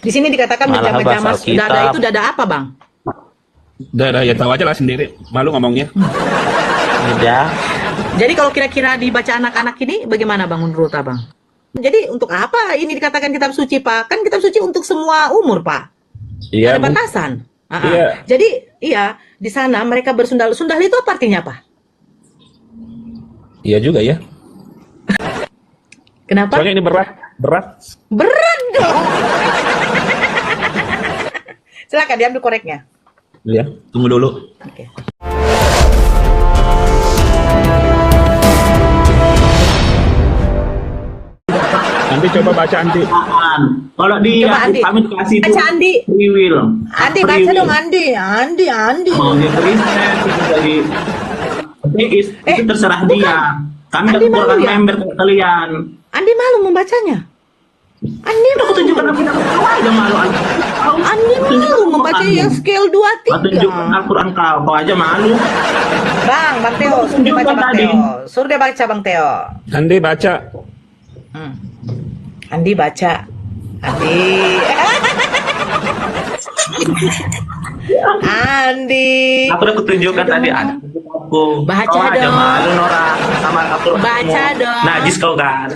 Di sini dikatakan Malah bahas menjamah-jamah dada Alkitab. itu dada apa, Bang? Udah, ya tahu aja lah sendiri. Malu ngomongnya. Udah. Jadi kalau kira-kira dibaca anak-anak ini bagaimana, Bang, menurut Abang? Jadi untuk apa ini dikatakan kitab suci, Pak? Kan kitab suci untuk semua umur, Pak. Iya, Ada batasan. Iya. Jadi iya, di sana mereka bersundal. Sundal itu apa artinya, Pak? Iya juga ya. Kenapa? Soalnya ini berat. Berat dong. Silakan diambil koreknya. Ya, tunggu dulu. Oke. Nanti coba baca Andi. Kalau di Coba, Andi. kami kasih Baca, Andi. free will. Andi Free baca will. dong, Andi. Mau dia Kristen, itu dari ateis, itu terserah dia. Kami Andi tidak malu kurang ya? member ke kalian. Andi malu membacanya. Andi Aku malu. tunjukkan Al-Quran aja malu. Andi malu membaca yang scale 2, Kau tunjukkan 3. Al-Quran kau aja malu. Bang Teo, suruh dia baca, Tunjukkan Bang tadi. Teo. Suruh dia baca, Bang Teo. Andi baca. Andi baca. Andi. Andi. Aku udah kutunjukkan tadi ada. Aku. Baca Kau aja dong. malu Nora sama Al-Quran. Baca dong. Najis kau kan.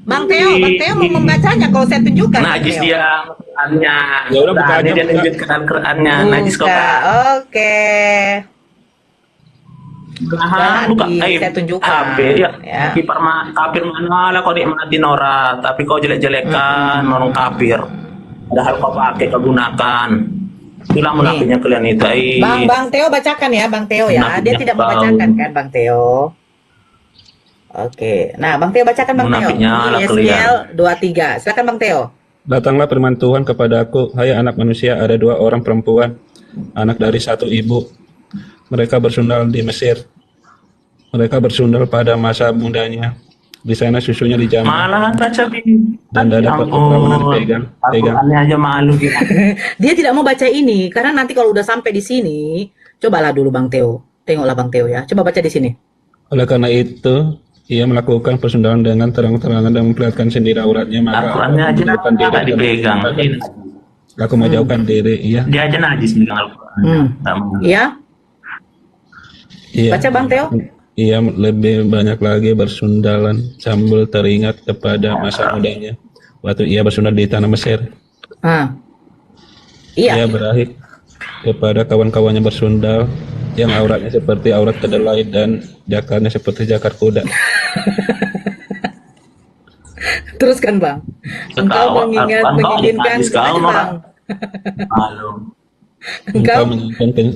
Bang Teo mau membacanya kalau saya tunjukkan. Bang Najis Teo. dia Al-Qurannya. Ya udah, buka aja, Dia buka. tunjukkan Al-Qurannya. Najis kau Buka. kan. Oke. Nah, buka Saya tunjukkan. HP ya. Ya. Kafir mana lah kau nikmatin Nora, tapi kau jelek-jelekan orang kafir. Padahal kau pakai, kau gunakan. Itulah munafiknya kalian itu. Bang Teo bacakan ya, Bang Teo ya. Dia Munafiknya tidak kau. membacakan kan, Bang Teo. Oke. Nah, Bang Teo bacakan, Bang Teo. Munafiknya lah Ini kalian. SGL 23. Silakan, Bang Teo. Datanglah firman Tuhan kepadaku, hai anak manusia, ada 2 orang perempuan, anak dari satu ibu. Mereka bersundal di Mesir. Mereka bersundal pada masa mudanya. Di sana susunya dijamah Malahan baca ini. dan dada perawanan dipegang. Al-Qurannya aja malu dia. Dia tidak mau baca ini karena nanti kalau udah sampai di sini, cobalah dulu Bang Teo. Tengoklah Bang Teo ya. Coba baca di sini. Oleh karena itu, ia melakukan persundalan dengan terang-terangan dan memperlihatkan sendiri auratnya. Maka Al-Qurannya aja menjauhkan diri nggak dan dipegang. aku menjauhkan diri. Iya, Dia aja najis dengan Al-Qurannya. Nggak mau. Ya, iya. baca Bang Teo. Ia lebih banyak lagi bersundalan sambil teringat kepada masa mudanya waktu ia bersundal di tanah Mesir. Ah. Ia Iya. berakhir kepada kawan-kawannya bersundal yang auratnya seperti aurat kedelai dan jakarnya seperti jakar kuda. Teruskan Bang. Engkau menginginkan najis kau, baca, Nora. Bang. Malu. Engkau menginginkan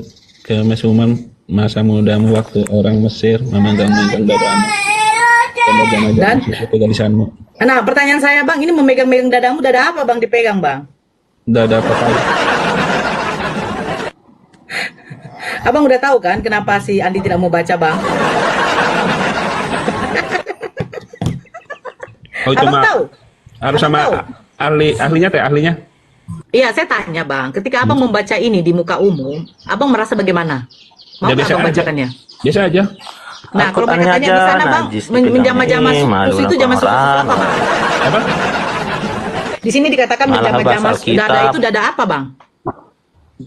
kemesuman masa mudamu waktu orang Mesir memegang-megang dadamu dan berjamaah seperti galisanmu. Nah, pertanyaan saya Bang, ini memegang-megang dadamu, dada apa Bang dipegang Bang? Dada pakai. Abang udah tahu kan kenapa si Andi tidak mau baca Bang? Oh, itu Abang mah tahu? harus Abang sama tahu? ahlinya teh ahlinya. Iya, saya tanya Bang, ketika Abang membaca ini di muka umum, Abang merasa bagaimana? Mau Ya, nggak biasa Abang aja. bacakannya? Biasa aja. Nah, kalau Al-Qurannya bacakannya di aja sana Bang, najis dipegang. menjamah-jamah Malu susu itu lah jamah susu orang. apa Bang? Apa? Di sini dikatakan Malah menjamah-jamah bahas Alkitab. dada itu dada apa Bang?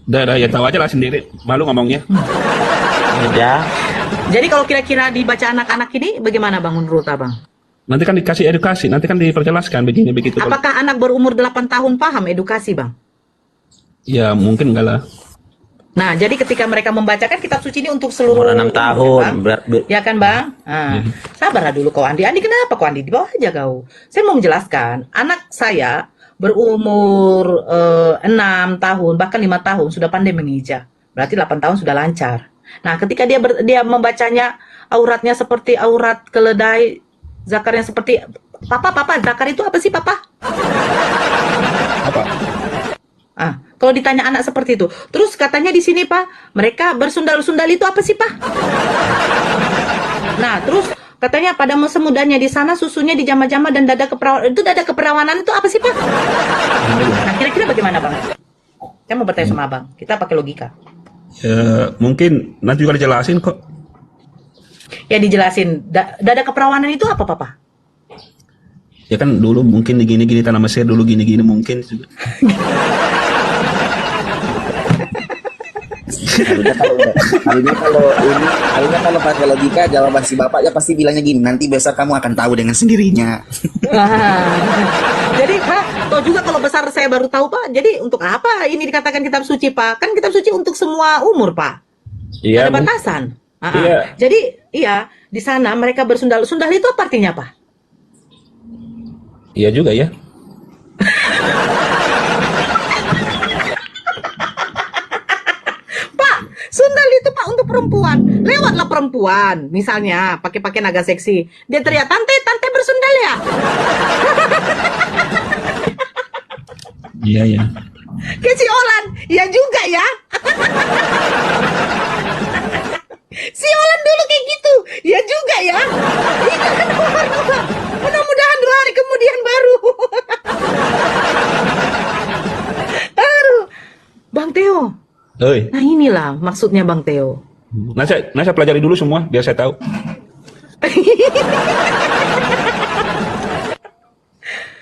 Dada, ya tahu aja lah sendiri. Malu ngomongnya. Udah. Jadi kalau kira-kira dibaca anak-anak ini bagaimana Bang menurut Abang? Nanti kan dikasih edukasi, nanti kan diperjelaskan begini begitu. Apakah anak berumur 8 tahun paham edukasi Bang? Ya mungkin enggak lah. Nah, jadi ketika mereka membacakan kitab suci ini untuk seluruh Umur 6 tahun. ya, Bang? Ya kan Bang? Nah, sabarlah dulu kau Andi. Andi kenapa kau Andi? Di bawah aja kau. Saya mau menjelaskan, anak saya berumur 6 tahun, bahkan 5 tahun sudah pandai menghijab. Berarti 8 tahun sudah lancar. Nah, ketika dia membacanya auratnya seperti aurat keledai, zakarnya seperti Papa, zakar itu apa sih Papa? Apa? Ah, kalau ditanya anak seperti itu, terus katanya di sini Pak, mereka bersundal-sundal itu apa sih Pak? Nah, terus katanya pada masa mudanya di sana susunya dijamah-jamah dan dada keperawanan itu apa sih Pak? Nah, kira-kira bagaimana Bang? Saya mau bertanya sama Abang, kita pakai logika. Ya mungkin nanti juga dijelasin kok. Ya dijelasin, dada keperawanan itu apa Papa? Ya kan dulu mungkin gini-gini tanah Mesir dulu gini-gini mungkin juga. Harusnya kalau pakai logika jawaban si bapak ya pasti bilangnya gini, nanti besar kamu akan tahu dengan sendirinya. Jadi Pak, toh juga kalau besar saya baru tahu Pak. Jadi untuk apa ini dikatakan kitab suci Pak? Kan kitab suci untuk semua umur Pak. Iya. Ada batasan. Iya. Jadi iya di sana mereka bersundal. Sundal itu apa artinya Pak? Iya juga ya. Pak, sundal itu Pak untuk perempuan. Lewatlah perempuan, misalnya pakai pakaian agak seksi. Dia teriak, tante, tante bersundal ya. Iya ya. Kayak si Olan, ya juga ya. Si Olan dulu kayak gitu, ya juga ya. Itu kan mudah-mudahan 2 hari kemudian baru. Aduh, Bang Theo. Oi. Nah inilah maksudnya Bang Theo. Nah saya pelajari dulu semua biar saya tahu.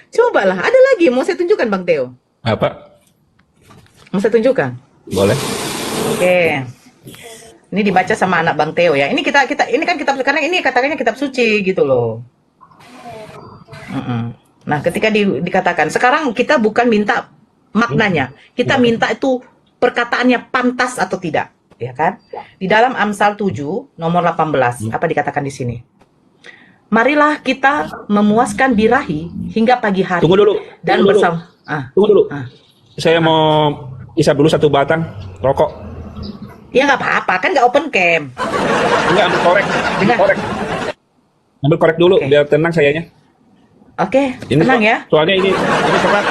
Cobalah, ada lagi mau saya tunjukkan Bang Theo. Apa? Mau saya tunjukkan? Boleh. Oke. Ini dibaca sama anak Bang Theo ya. Ini kita ini kan kitab, karena ini katakannya kitab suci gitu loh. Nah, ketika dikatakan sekarang kita bukan minta maknanya, kita minta itu perkataannya pantas atau tidak, ya kan? Di dalam Amsal 7 nomor 18 apa dikatakan di sini? Marilah kita memuaskan birahi hingga pagi hari. Tunggu dulu. Dan Tunggu dulu. bersama. Tunggu dulu. Saya mau isap dulu 1 batang rokok. Ya nggak apa-apa, kan nggak open cam. Enggak, ambil korek. Dengar. Ambil korek dulu Oke. biar tenang sayanya. Oke, Ini tenang ya. Soalnya ini berat.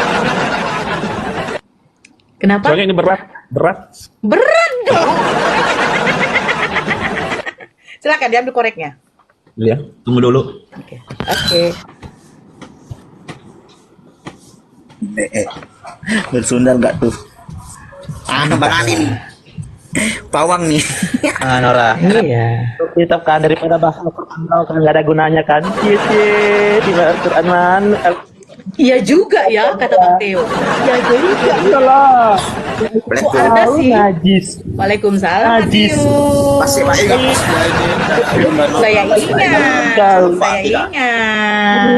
Kenapa? Soalnya ini berat. Berat dong. Silakan diambil koreknya. Ya, tunggu dulu. Oke. Oke. Bersundal nggak tuh? Bang Andi nih, pawang nih. Nora. Iya. Kitab kan daripada bahasa Al-Quran kan nggak ada gunanya kan. Di Al-Quran man. Iya juga ya kata Bang Theo. Iya juga. Iyalah. Kok ada sih? Najis. Waalaikumsalam. Najis. Matthew. Masih Pak ingat pas Saya ingat. Saya ingat.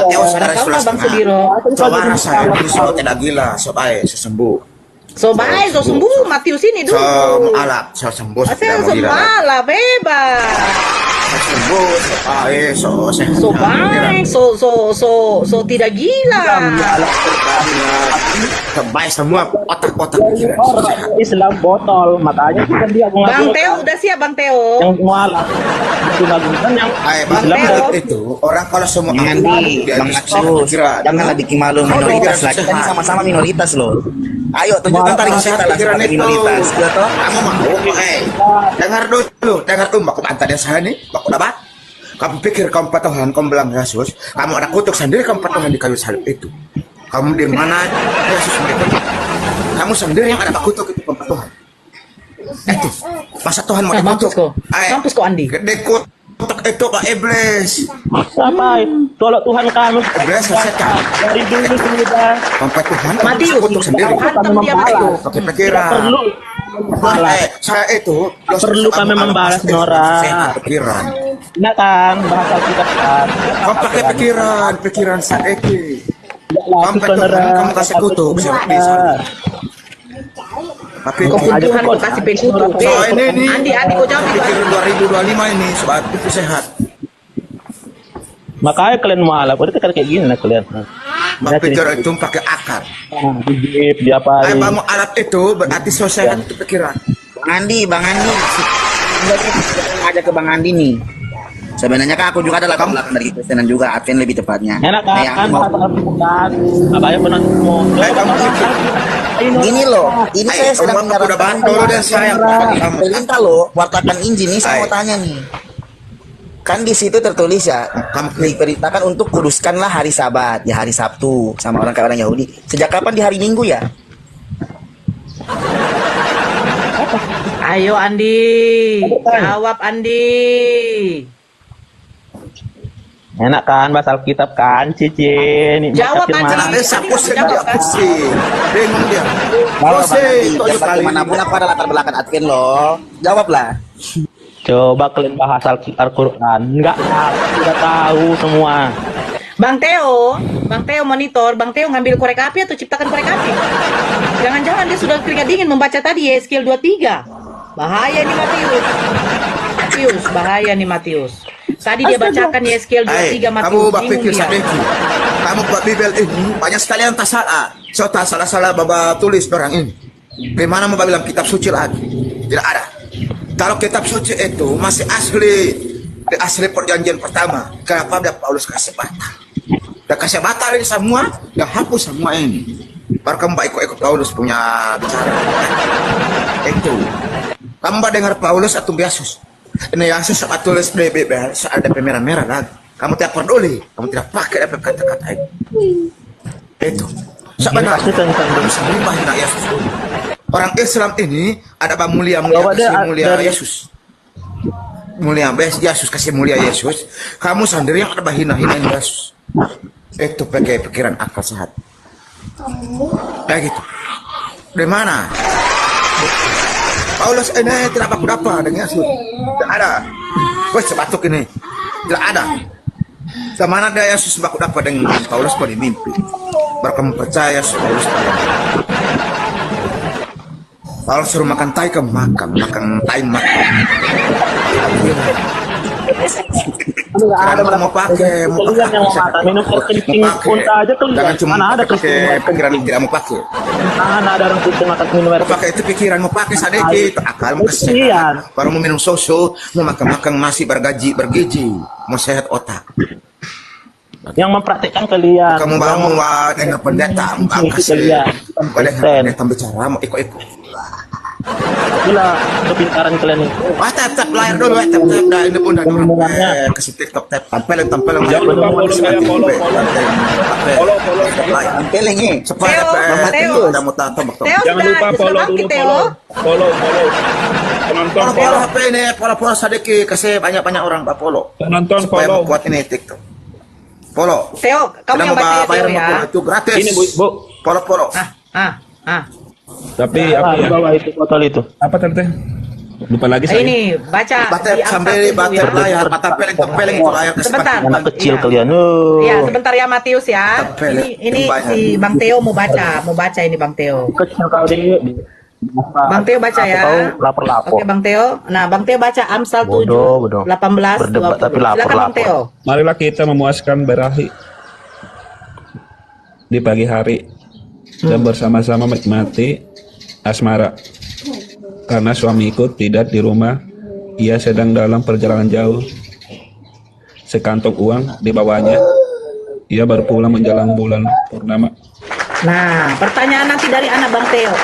Theo saudara Tahu nggak Bang sebelah Sudiro? coba rasa itu so tidak gila so baik so sembuh So baik, so sembuh Matius ini so dulu. alap so sembuh so Saya tidak mau gila semalah bebas. so sembuh so baik so sehat So baik, so tidak gila. terbaik semua otak-otak pikiran so sehat. Islam botol, makanya kita dia Bang Theo udah siap Bang Theo. yang mualaf. Guna-gunakan yang Bang Bang Theo. itu orang kalau semua Jangan Bang Aksus, janganlah bikin malu minoritas lah. Kita ini sama-sama minoritas loh. Ayo tunjukkan tarik kita lah sebagai minoritas. Ya toh? kamu mau dengar dulu aku antar dia saya nih aku dapat kamu pikir kamu patuhan kamu bilang Yesus kamu ada kutuk sendiri kamu patuhan di kayu salib itu kamu di mana Yesus mereka kamu sendiri yang ada kutuk itu kamu patuhan itu masa Tuhan mau Mampus dikutuk kok. Mampus kok Andi. dikutuk itu Pak Iblis apa? Tolong Tuhan kami Iblis setan dari dulu sudah. sampai Tuhan kamu Matius, bisa kutuk sendiri hantam dia Matius. pakai Tidak pikiran perlu. saya itu Perlu kami membalas, Nora. sehat pikiran Nah kan bahasa kita kan. kamu pakai pikiran saya itu Tidaklah sampai Tuhan saudara. kamu kasih kutuk seperti sana tapi Kok Tuhan kok kasih pekutuk. so ini nih Andi kok jangan pikiran 2025 ini sobat itu sehat Makanya kalian mualaf, udah kan kayak gini lah kalian. Mak pikiran itu pakai akal Dijip, diapain. kamu alat itu berarti so sehat itu pikiran Bang Andi. Ngajak ke Bang Andi nih. Sebenarnya kan aku juga adalah belakang dari Kristenan juga, Advent lebih tepatnya. Enak Nah, yang kan, aku mau bahasa Al-Quran. Abahnya pernah ngomong. kamu pikir gini loh, ini saya sedang kamu udah bantu lo dan saya kamu perintah loh, wartakan Injil nih saya mau Hai. tanya nih. Kan di situ tertulis ya, Kamu- diperintahkan untuk kuduskanlah hari Sabat, ya hari Sabtu sama orang kayak orang Yahudi. Sejak kapan di hari Minggu ya? Ayo Andi. Jawab Andi. Enak kan bahasa Alkitab kan, Cici? Nikmat Jawab firman. aja. Kenapa bisa pusing dia pusing? Bingung dia. Jawab Pusing nanti. tuh Yang kali. bagaimanapun apa ada latar belakang Advent loh. Jawablah. Coba kalian bahas Al-Quran. Enggak, sudah tahu semua. Bang Theo monitor, Bang Theo ngambil korek api atau ciptakan korek api? Jangan-jangan dia sudah keringat dingin membaca tadi Yeskiel 23. Bahaya nih Matius, bahaya nih Matius. Tadi dia bacakan Yeskiel 23 Kamu Matius, buat bingung pikir dia. sadeki. Kamu buat Bibel ini banyak sekali yang tak salah. So tak salah-salah baba tulis orang ini. Gimana mau bilang kitab suci lagi? Tidak ada. Kalau kitab suci itu masih asli perjanjian pertama. Kenapa dia Paulus kasih batal? Dia kasih batal ini semua, dia hapus semua ini. Baru kamu ikut Paulus punya bicara. Itu. Kamu dengar Paulus atau Yesus? Ini Yesus saat tulis di Bibel, ada merah-merah lagi. Kamu tidak peduli, kamu tidak pakai apa kata-kata itu. Itu. Sebenarnya kamu sendiri bahina Yesus. Orang Islam ini ada mulia kasih mulia Yesus. Mulia Yesus kasih mulia Yesus. Kamu sendiri yang ada bahina-hinain Yesus. Itu pakai pikiran akal sehat. Kayak gitu. Di mana? Paulus ini tidak apa dengan Yesus. Tidak ada. Wes sebatuk ini. Tidak ada. Kemana ada Yesus baku dengan Paulus pada mimpi. Baru kamu percaya Paulus pada Paulus suruh makan tai kamu makan tai makan. Karena mau pakai minum air kencing unta aja tuh. Jangan cuma Mana ada pakai pikiran yang tidak mau pakai. Mana ada orang kencing makan minum air. Mau pakai itu pikiran, mau pakai sadeki, akal, mau kesehatan. Iya. Baru mau minum susu, mau makan nasi bergizi, mau sehat otak. Yang mempraktikkan kalian. Kamu mau dengan pendeta, kalian. pendeta bicara, mau ikut-ikut. Itulah kepintaran kalian itu. Tap layar dulu, tap dah ini pun dah kasih TikTok tap tampil Jangan lupa follow saya, follow. Tampilin nih. supaya Theo. kamu tahu Theo Jangan lupa follow dulu, follow. Penonton Follow follow. HP ini, follow sadeki, kasih banyak orang pak follow. Penonton Supaya follow. membuat ini TikTok. Follow. Theo, kamu Sudah yang mau baca ya, bayar Theo ya. itu gratis. Ini Bu. Follow. Ah. Tapi Ah, apa di ya? bawah itu botol itu. Apa tante? Lupa lagi saya. Ini baca Bater di Amsal sambil 7 bater ya. layar, tempeleng itu layar ke Sebentar. Anak kecil Iya. kalian. Ya, sebentar ya Matius ya. Tempel, Ini banyak. si Bang Theo mau baca ini Bang Theo. Kecil kau di. Bang Theo baca ya. Lapor-lapor. Oke Bang Theo. Nah, Bang Theo baca Amsal 7 Bodoh. 18 Berdebat, 20. tapi lapor, Silakan Bang lapor. Theo. Marilah kita memuaskan berahi di pagi hari dan bersama-sama menikmati asmara. Karena suamiku tidak di rumah, ia sedang dalam perjalanan jauh. Sekantong uang dibawanya. Ia baru pulang menjelang bulan purnama. Nah, pertanyaan nanti dari anak Bang Theo.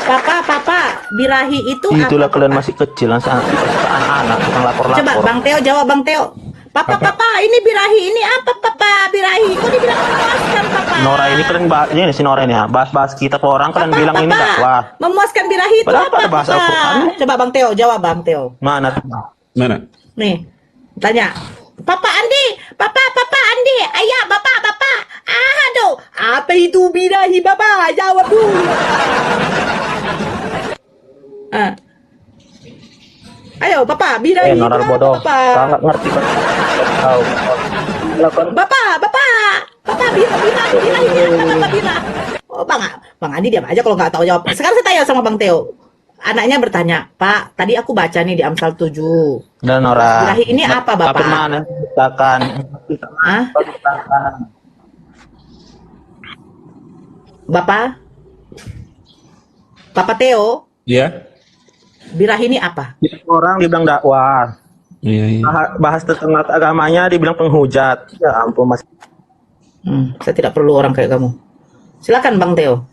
Papa, birahi itu Itulah apa? kalian masih kecil, langsung anak-anak tukang lapor-lapor. Coba Bang Theo jawab Bang Theo. Papa, ini birahi ini apa Papa? Birahi. Kok dibilang memuaskan Papa? Nora ini kalian ini si Nora ini ya, bahas-bahas kita ke orang kalian bilang ini dakwah. Memuaskan birahi itu Padahal apa ada bahasa Papa? Al-Quran. Coba Bang Theo jawab Bang Theo. Mana? Mana? Nih, tanya. Papa Andi, Andi, ayah, Bapak. Aduh, apa itu birahi Bapak? Jawab dulu. Ayo, Bapak, birahi itu Nora apa, bodoh. Bapak? Kau nggak ngerti kan? Tahu. Bapak, birahi ini apa, Bapak birahi? Oh, Bang Andi diam aja kalau nggak tahu jawab. Sekarang saya tanya sama Bang Theo. Anaknya bertanya, Pak, tadi aku baca nih di Amsal 7. Dan Nora. Birahi ini apa, Bapak? Tapi mana katakan? Hah? Bapak Theo, Iya? birahi ini apa? Orang dibilang dakwah. Iya. Bahas tentang agamanya dibilang penghujat. Ya ampun Mas. Saya tidak perlu orang kayak kamu. Silakan Bang Theo.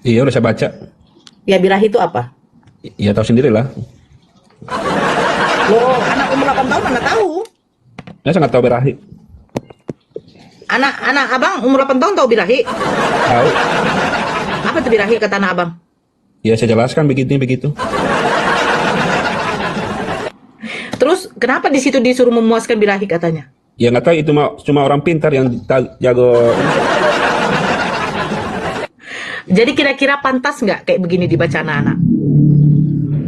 Iya, udah saya baca. Ya birahi itu apa? Iya, tahu sendirilah. Loh, anak umur 8 tahun mana tahu? Saya nggak tahu berahi. Anak abang umur 8 tahun tahu birahi? Tahu. Apa itu birahi kata anak abang? Ya, saya jelaskan begitu. Terus kenapa di situ disuruh memuaskan birahi katanya? Ya nggak tahu itu cuma orang pintar yang jago. Jadi kira-kira pantas nggak kayak begini dibaca anak-anak?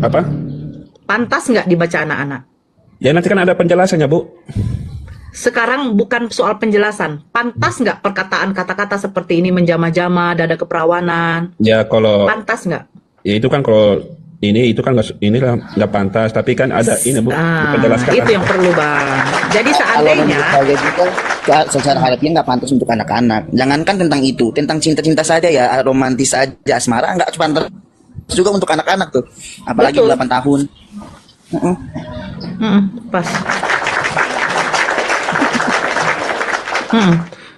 Apa? Pantas nggak dibaca anak-anak? Ya nanti kan ada penjelasannya, Bu. Sekarang bukan soal penjelasan. Pantas nggak perkataan kata-kata seperti ini menjama-jama, dada keperawanan? Ya kalau Pantas nggak? ya itu kan kalau itu kan nggak pantas, tapi kan ada ini Bu, penjelaskan. Itu yang perlu Bang. Jadi Kalau seandainya menurut saya juga secara harfiah nggak pantas untuk anak-anak. Jangankan tentang itu, tentang cinta-cinta saja ya, romantis saja, asmara nggak pantas juga untuk anak-anak tuh. Apalagi Betul. 8 tahun. pas.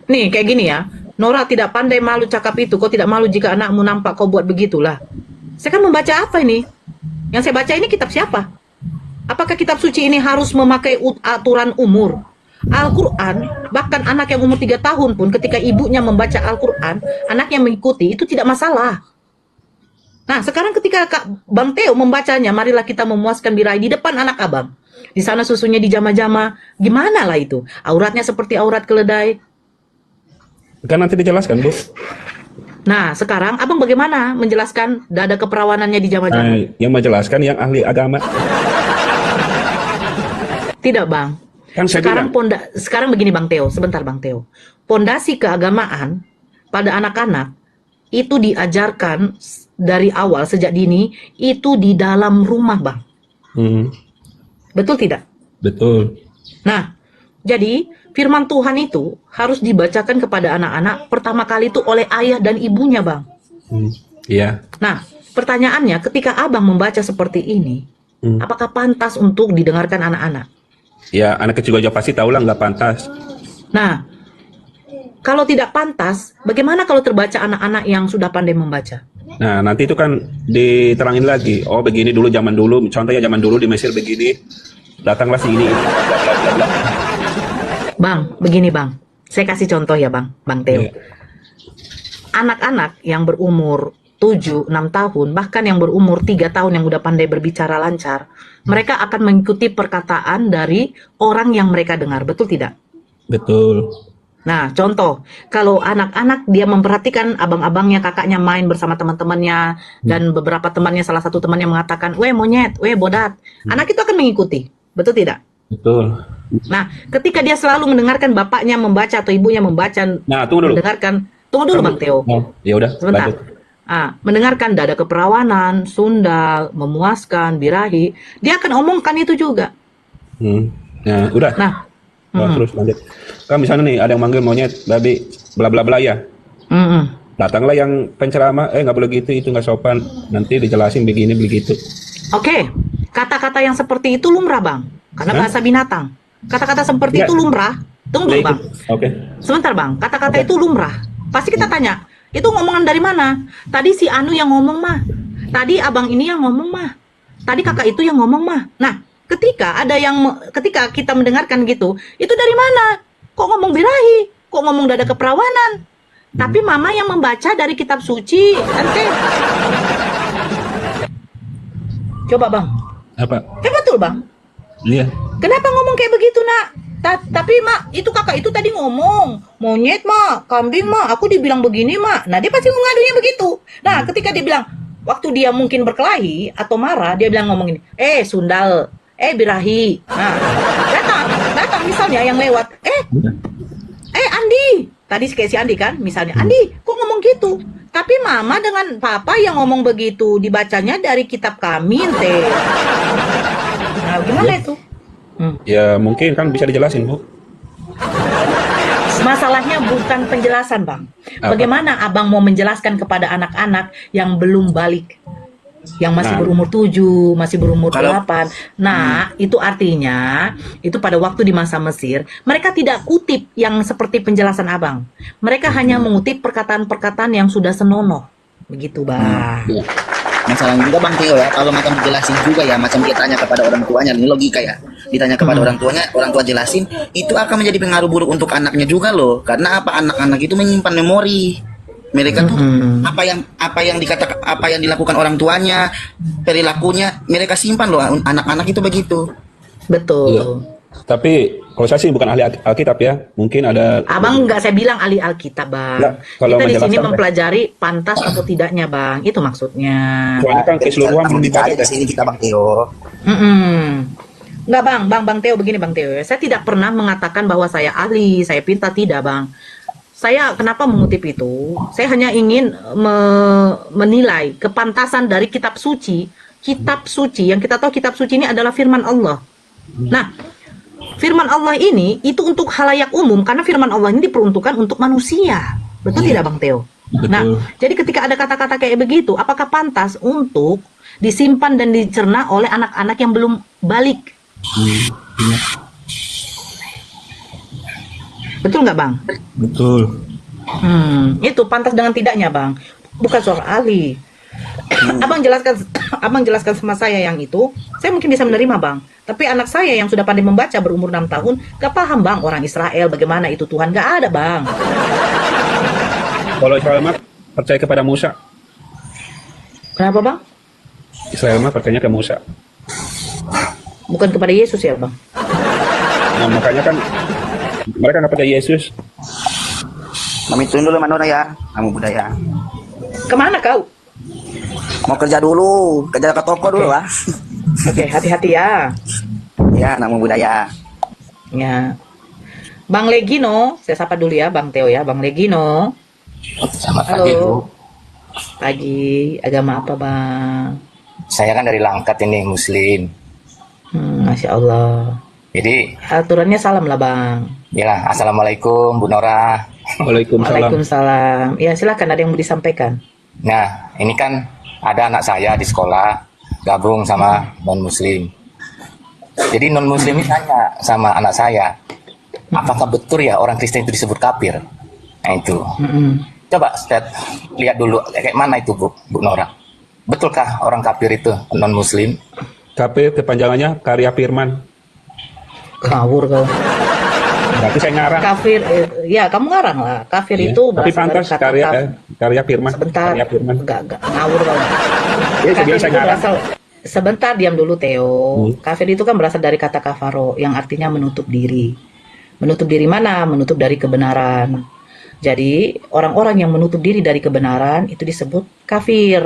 Nih kayak gini ya. Nora tidak pandai malu cakap itu. Kau tidak malu jika anakmu nampak kau buat begitulah. Saya kan membaca apa ini? Yang saya baca ini kitab siapa? Apakah kitab suci ini harus memakai aturan umur? Al-Quran, bahkan anak yang umur 3 tahun pun ketika ibunya membaca Al-Quran, anaknya mengikuti, itu tidak masalah. Nah, sekarang ketika Bang Theo membacanya, marilah kita memuaskan birahi di depan anak abang. Di sana susunya dijama-jama, gimana lah itu? Auratnya seperti aurat keledai. Kan nanti dijelaskan, Bu. Nah, sekarang abang bagaimana menjelaskan dada keperawanannya dijama-jama? Yang menjelaskan yang ahli agama. Tidak, Bang. Kan saya Sekarang begini Bang Theo, sebentar Bang Theo. Pondasi keagamaan pada anak-anak itu diajarkan dari awal sejak dini itu di dalam rumah, Bang. Betul tidak? Betul. Nah, jadi firman Tuhan itu harus dibacakan kepada anak-anak pertama kali itu oleh ayah dan ibunya, Bang. Iya. Nah, pertanyaannya ketika abang membaca seperti ini, apakah pantas untuk didengarkan anak-anak? Ya, anak kecil aja pasti tahu lah nggak pantas. Nah, kalau tidak pantas, bagaimana kalau terbaca anak-anak yang sudah pandai membaca? Nah, nanti itu kan diterangin lagi. Oh, begini dulu zaman dulu. Contohnya zaman dulu di Mesir begini. Datanglah sini. Bang, begini Bang. Saya kasih contoh ya Bang, Bang Theo. Iya. Anak-anak yang berumur 7, 6 tahun, bahkan yang berumur 3 tahun yang udah pandai berbicara lancar, mereka akan mengikuti perkataan dari orang yang mereka dengar, betul tidak? Betul. Nah, contoh, kalau anak-anak dia memperhatikan abang-abangnya, kakaknya main bersama teman-temannya, dan beberapa temannya, salah satu temannya mengatakan, weh monyet, weh bodat, anak itu akan mengikuti, betul tidak? Betul. Nah, ketika dia selalu mendengarkan bapaknya membaca atau ibunya membaca, Nah, tunggu dulu. tunggu dulu Bang Theo. Oh, ya udah. Sebentar. Lanjut. Mendengarkan dada keperawanan, sundal, memuaskan, birahi, dia akan omongkan itu juga. Nah, udah. Nah, Terus lanjut. Kan misalnya nih ada yang manggil monyet, babi, bla bla bla ya. Datanglah yang penceramah, nggak boleh gitu, itu nggak sopan. Nanti dijelasin begini begitu. Oke, kata-kata yang seperti itu lumrah Bang, karena bahasa binatang. Kata-kata seperti itu lumrah. Tunggu dulu Bang. Oke. Sebentar Bang, kata-kata itu lumrah. Pasti kita tanya, itu ngomongan dari mana? Tadi si Anu yang ngomong mah. Tadi abang ini yang ngomong mah. Tadi kakak itu yang ngomong mah. Nah, ketika kita mendengarkan gitu, itu dari mana? Kok ngomong birahi? Kok ngomong dada keperawanan? Tapi mama yang membaca dari kitab suci, ente. Coba Bang. Apa? Betul Bang. Iya. Kenapa ngomong kayak begitu nak? Tapi mak, itu kakak itu tadi ngomong monyet mak, kambing mak, aku dibilang begini mak. Nah dia pasti mengadunya begitu. Nah ketika dia bilang, waktu dia mungkin berkelahi atau marah, dia bilang ngomong ini, sundal, birahi. Nah datang misalnya yang lewat, Andi, tadi kayak si Andi kan, misalnya Andi, kok ngomong gitu? Tapi mama dengan papa yang ngomong begitu dibacanya dari kitab kami teh. Nah gimana itu? Ya mungkin kan bisa dijelasin Bu. Masalahnya bukan penjelasan Bang. Apa? Bagaimana abang mau menjelaskan kepada anak-anak yang belum balik, yang masih berumur 7, masih berumur 8. Nah itu artinya itu pada waktu di masa Mesir mereka tidak kutip yang seperti penjelasan abang. Mereka hanya mengutip perkataan-perkataan yang sudah senonoh. Begitu Bang. Masalahnya juga Bang Theo ya, kalau macam dijelasin juga ya, macam dia tanya kepada orang tuanya, ini logika ya, ditanya kepada orang tuanya, orang tua jelasin, itu akan menjadi pengaruh buruk untuk anaknya juga loh. Karena apa, anak-anak itu menyimpan memori. Mereka tuh apa yang dilakukan orang tuanya, perilakunya mereka simpan loh, anak-anak itu begitu. Betul. Tapi kalau saya sih bukan ahli Alkitab ya. Mungkin ada. Abang nggak saya bilang ahli Alkitab, Bang. Nggak, kalau Kita di sini menjelaskan, mempelajari pantas atau tidaknya, Bang. Itu maksudnya. Soalnya kan keseluruhan belum kita dibaca di sini kita Bang Teo. Nggak, Bang Teo, begini Bang Teo. Saya tidak pernah mengatakan bahwa saya ahli, saya pintar, tidak, Bang. Saya kenapa mengutip itu? Saya hanya ingin menilai kepantasan dari kitab suci. Kitab suci, yang kita tahu kitab suci ini adalah firman Allah. Nah, firman Allah ini itu untuk halayak umum karena firman Allah ini diperuntukkan untuk manusia. Betul tidak Bang Teo? Betul. Nah, jadi ketika ada kata-kata kayak begitu, apakah pantas untuk disimpan dan dicerna oleh anak-anak yang belum balik? Betul nggak Bang? Betul. Itu pantas dengan tidaknya Bang. Bukan soal ahli. Abang jelaskan sama saya yang itu, saya mungkin bisa menerima Bang. Tapi anak saya yang sudah pandai membaca berumur 6 tahun, gak paham Bang orang Israel bagaimana itu Tuhan, gak ada Bang. Kalau Israel mah percaya kepada Musa. Kenapa Bang? Israel mah percayanya ke Musa. Bukan kepada Yesus ya Bang? Nah, makanya kan mereka nggak percaya Yesus. Kami tunggu dulu Manora ya, kamu budaya. Kemana kau? Mau kerja dulu, kerja ke toko dulu lah. Oke, hati-hati ya. Ya, namu budaya. Ya. Bang Legino, saya sapa dulu ya Bang Teo ya, Bang Legino. Selamat pagi, Bu. Pagi, agama apa Bang? Saya kan dari Langkat ini, Muslim. Masya Allah. Jadi, Aturannya salam lah Bang. ya, Assalamualaikum, Bu Nora. Waalaikumsalam. Waalaikumsalam. Ya silakan, ada yang mau disampaikan. Nah, ini kan ada anak saya di sekolah, gabung sama non-Muslim. Jadi non-Muslim ini tanya sama anak saya, apakah betul ya orang Kristen itu disebut kafir? Nah itu. Coba lihat dulu, kayak mana itu Bu Nora? Betulkah orang kafir itu non-Muslim? KP kepanjangannya karya firman. Ngawur kau. Berarti saya ngarang. Kafir, ya kamu ngarang lah. Kafir Iya. itu Tapi berasal dari pantas kata karya karya firman. Sebentar, Karya firman. enggak ngawur kau. Ya, saya Kafir bilang itu saya ngarang. berasal, sebentar diam dulu Theo. Kafir itu kan berasal dari kata kafaro yang artinya menutup diri. Menutup diri mana? Menutup dari kebenaran. Jadi orang-orang yang menutup diri dari kebenaran itu disebut kafir,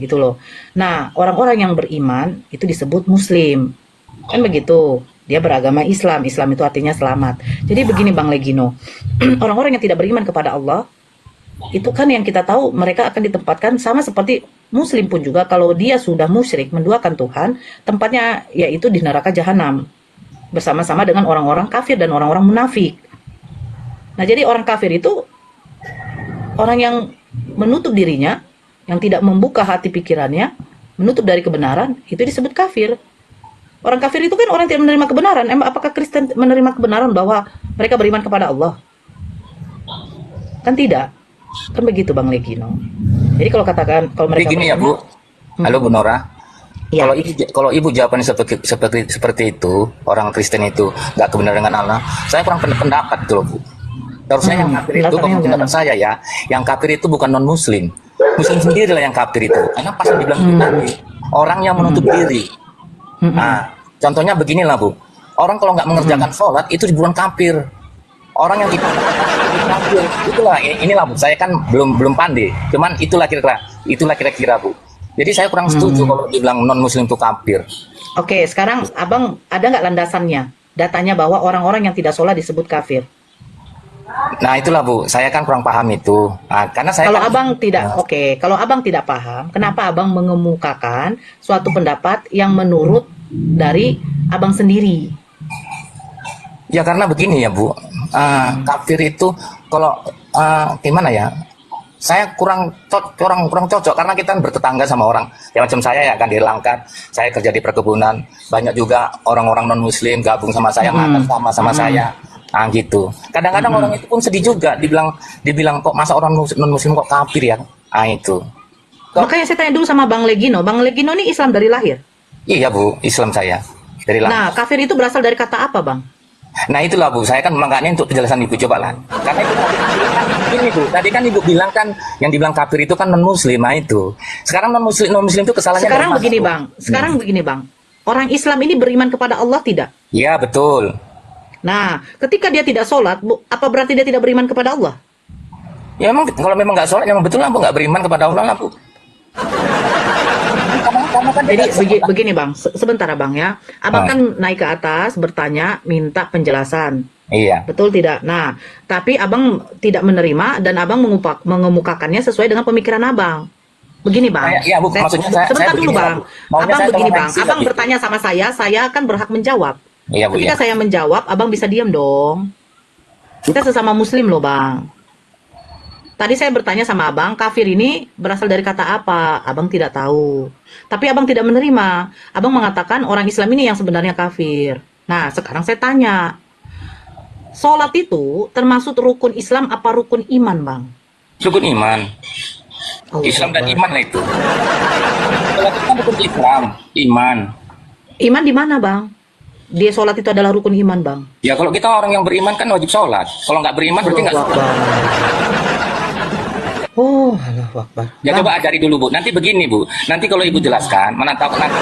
gitu loh. Nah, orang-orang yang beriman itu disebut muslim. Kan begitu. Dia beragama Islam. Islam itu artinya selamat. Jadi begini Bang Legino. Orang-orang yang tidak beriman kepada Allah, itu kan yang kita tahu mereka akan ditempatkan sama seperti muslim pun juga. Kalau dia sudah musyrik, menduakan Tuhan, tempatnya yaitu di neraka jahanam. Bersama-sama dengan orang-orang kafir dan orang-orang munafik. Nah jadi orang kafir itu orang yang menutup dirinya, yang tidak membuka hati pikirannya, menutup dari kebenaran, itu disebut kafir. Orang kafir itu kan orang yang tidak menerima kebenaran. Apakah Kristen menerima kebenaran bahwa mereka beriman kepada Allah? Kan tidak. Kan begitu Bang Legino. Jadi kalau katakan kalau mereka Jadi gini ya Bu. Halo Bu Nora. Ya. Kalau ibu jawabannya seperti itu, orang Kristen itu nggak kebenaran dengan Allah, saya kurang pendapat itu loh Bu. Harusnya yang kafir itu, kalau pendapat saya ya, yang kafir itu bukan non Muslim. Muslim sendiri lah yang kafir itu. Karena pas dibilang tadi, orang yang menutup diri. Nah, contohnya beginilah Bu. Orang kalau nggak mengerjakan sholat itu dibilang kafir. Orang yang tidak kafir, itulah inilah Bu. Saya kan belum pandai. Cuman itulah kira-kira Bu. Jadi saya kurang setuju kalau dibilang non Muslim itu kafir. Oke, sekarang Abang ada nggak landasannya? Datanya bahwa orang-orang yang tidak sholat disebut kafir. Nah itulah Bu, saya kan kurang paham itu. Nah, karena saya Kalau kan, Abang tidak, kalau Abang tidak paham, kenapa Abang mengemukakan suatu pendapat yang menurut dari Abang sendiri? ya karena begini ya Bu, kafir itu kalau gimana ya? Saya kurang cocok karena kita bertetangga sama orang ya macam saya ya kan di Langkat, saya kerja di perkebunan, banyak juga orang-orang non Muslim gabung sama saya, makan sama saya. Nah gitu. Kadang-kadang orang itu pun sedih juga, dibilang kok masa orang non Muslim kok kafir ya? Ah itu. Makanya saya tanya dulu sama Bang Legino. Bang Legino ini Islam dari lahir. Iya Bu, Islam saya dari Langkat. Nah, kafir itu berasal dari kata apa, Bang? Nah itulah Bu, saya kan makanya untuk penjelasan Ibu coba lah. Karena itu ini Bu, tadi kan Ibu bilang kan yang dibilang kafir itu kan non Muslim, nah itu. Sekarang non Muslim itu kesalahannya. Sekarang dari mana, begini Bu? Bang. Sekarang begini Bang. Orang Islam ini beriman kepada Allah tidak? Iya betul. Nah, ketika dia tidak sholat, apa berarti dia tidak beriman kepada Allah? Ya emang kalau memang nggak sholat, memang betul lah Bu nggak beriman kepada Allah lah Bu. Karena kan Jadi dia nggak begini Bang, sebentar Bang ya. Abang Ah. kan naik ke atas, bertanya, minta penjelasan. Iya. Betul tidak? Nah, tapi Abang tidak menerima dan Abang mengemukakannya sesuai dengan pemikiran Abang. Begini Bang. Iya Bu, maksudnya saya sebentar dulu begini, Bang. Bu. Maunya Abang saya begini Bang. toleransi Abang lah, gitu. bertanya sama saya kan berhak menjawab. Iya Bu, Ketika ya. saya menjawab, Abang bisa diam dong. Kita sesama muslim loh Bang. Tadi saya bertanya sama Abang, kafir ini berasal dari kata apa? Abang tidak tahu. Tapi Abang tidak menerima. Abang mengatakan orang Islam ini yang sebenarnya kafir. Nah, sekarang saya tanya. Sholat itu termasuk rukun Islam apa rukun iman, Bang? Rukun iman. Allah Islam dan Akbar. iman lah itu. Sholat itu kan rukun Islam, iman. Iman di mana, Bang? Dia sholat itu adalah rukun iman, Bang. Ya kalau kita orang yang beriman kan wajib sholat. Kalau nggak beriman berarti nggak Allahu sholat. Akbar. Oh, Allahu Akbar. Ya Bang, coba ajari dulu Bu. Nanti begini Bu. Nanti kalau Ibu jelaskan, mana tahu nanti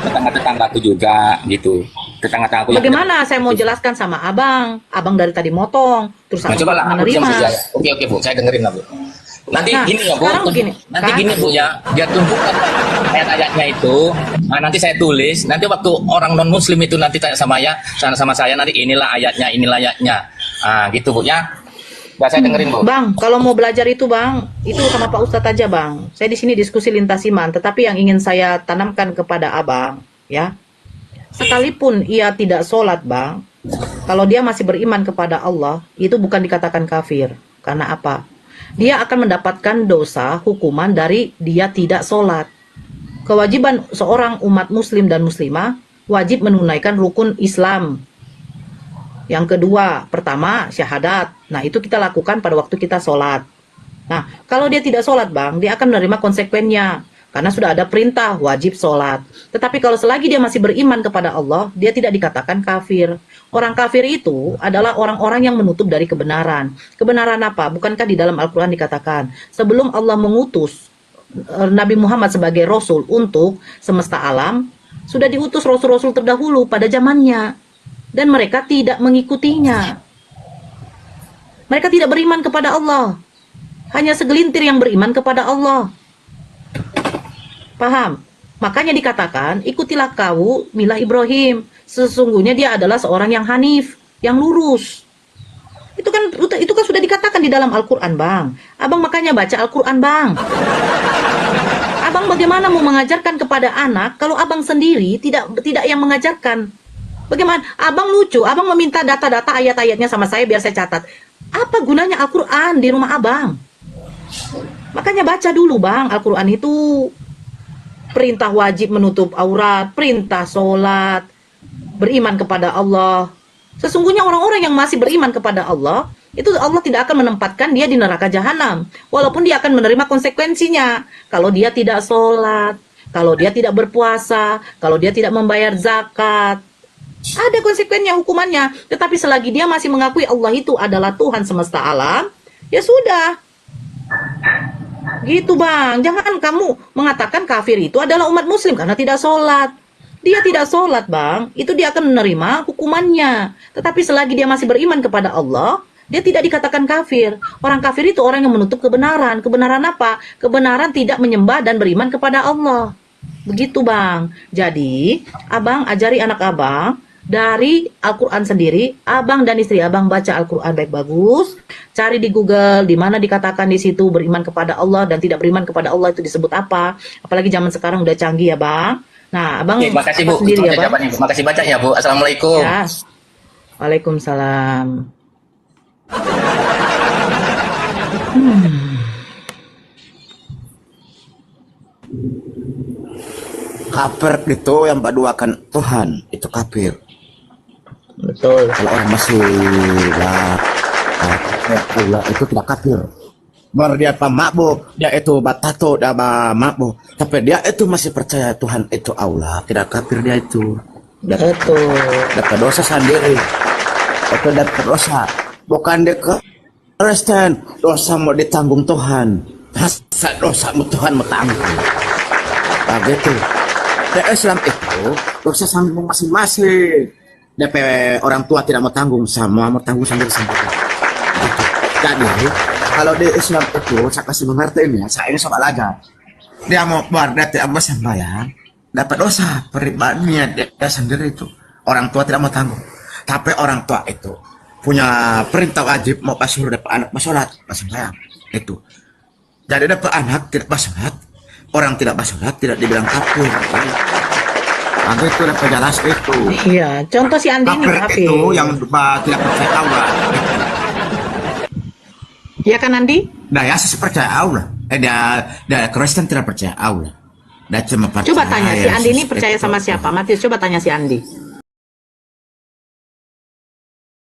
tetangga-tetanggaku juga gitu. Tetangga-tetanggaku yang bagaimana saya mau jelaskan sama Abang? Abang dari tadi motong, terus Nah, Abang coba lah aku diam menerima. saja. Oke Bu, saya dengerin lah Bu. Nanti Nah, gini ya Bu. sekarang begini, Nanti kan? gini Bu ya. Dia tunjukkan ayat-ayatnya itu. Nah, nanti saya tulis. Nanti waktu orang non Muslim itu nanti tanya sama saya nanti inilah ayatnya. Ah gitu Bu ya. Udah saya dengerin Bu. Bang, kalau mau belajar itu Bang, itu sama Pak Ustadz aja Bang. Saya di sini diskusi lintas iman, tetapi yang ingin saya tanamkan kepada Abang, ya, sekalipun ia tidak sholat Bang, kalau dia masih beriman kepada Allah, itu bukan dikatakan kafir. Karena apa? Dia akan mendapatkan dosa hukuman dari dia tidak sholat. Kewajiban seorang umat muslim dan muslimah wajib menunaikan rukun Islam. Yang kedua, pertama syahadat. Nah, itu kita lakukan pada waktu kita sholat. Nah, kalau dia tidak sholat Bang, dia akan menerima konsekuensinya. Karena sudah ada perintah wajib sholat. Tetapi kalau selagi dia masih beriman kepada Allah, dia tidak dikatakan kafir. Orang kafir itu adalah orang-orang yang menutup dari kebenaran. Kebenaran apa? Bukankah di dalam Al-Quran dikatakan, sebelum Allah mengutus Nabi Muhammad sebagai Rasul untuk semesta alam, sudah diutus Rasul-Rasul terdahulu pada zamannya. Dan mereka tidak mengikutinya. Mereka tidak beriman kepada Allah. Hanya segelintir yang beriman kepada Allah. Paham? Makanya dikatakan, ikutilah kau milah Ibrahim. Sesungguhnya dia adalah seorang yang hanif, yang lurus. Itu kan sudah dikatakan di dalam Al-Quran, Bang. Abang makanya baca Al-Quran, Bang. Abang bagaimana mau mengajarkan kepada anak kalau abang sendiri tidak yang mengajarkan? Bagaimana? Abang lucu, abang meminta data-data ayat-ayatnya sama saya biar saya catat. Apa gunanya Al-Quran di rumah abang? Makanya baca dulu Bang, Al-Quran itu perintah wajib menutup aurat, perintah sholat, beriman kepada Allah. Sesungguhnya orang-orang yang masih beriman kepada Allah, itu Allah tidak akan menempatkan dia di neraka jahanam. Walaupun dia akan menerima konsekuensinya. Kalau dia tidak sholat, kalau dia tidak berpuasa, kalau dia tidak membayar zakat. Ada konsekuensinya hukumannya. Tetapi selagi dia masih mengakui Allah itu adalah Tuhan semesta alam, ya sudah. Gitu Bang. Jangan kamu mengatakan kafir itu adalah umat muslim karena tidak sholat. Dia tidak sholat Bang, itu dia akan menerima hukumannya. Tetapi selagi dia masih beriman kepada Allah, dia tidak dikatakan kafir. Orang kafir itu orang yang menutup kebenaran. Kebenaran apa? Kebenaran tidak menyembah dan beriman kepada Allah. Begitu Bang. Jadi abang ajari anak abang dari Al-Quran sendiri. Abang dan istri abang baca Al-Quran baik bagus. Cari di Google di mana dikatakan di situ beriman kepada Allah dan tidak beriman kepada Allah itu disebut apa. Apalagi zaman sekarang udah canggih ya Bang. Nah abang Oke, makasih Bu. sendiri Itu ya aja Bang. jawabannya Bu. Makasih banyak ya Bu. Assalamualaikum. Ya. Waalaikumsalam. Kafir itu yang berduakan Tuhan, itu kafir. Betul. Kalau orang masih Allah itu tidak kafir. Dia mabuk, dia itu batato, dia mabuk. Tapi dia itu masih percaya Tuhan itu Allah, tidak kafir dia itu. Betul. Dapat dosa sendiri. Itu dapat dosa. Bukan dia ke Kristen, dosa mau ditanggung Tuhan. Masa dosamu Tuhan mau tanggung. Begitu. Di Islam itu dosa sanggung masing-masing. DP orang tua tidak mau tanggung, sama mau tanggung sendiri-sendiri. Gitu. Jadi kalau di Islam itu saya kasih mengerti ini ya, saya ini soal aja. Dia mau berarti apa sembahyang, dapat dosa pribadinya dia sendiri itu. Orang tua tidak mau tanggung. Tapi orang tua itu punya perintah wajib mau pas suruh dapat anak pas sholat, pas sembahyang itu. Jadi dapat anak tidak pas sholat, orang tidak pas sholat tidak dibilang kafir. Nah, itu dapat jelas itu. Iya, contoh si Andi ini Kafir itu yang tidak percaya Allah. Iya kan Andi? Nah, ya saya percaya Allah. Dia Kristen tidak percaya Allah. Dia cuma percaya. Coba tanya si Andi ini Yesus percaya itu. sama siapa? Matius, coba tanya si Andi.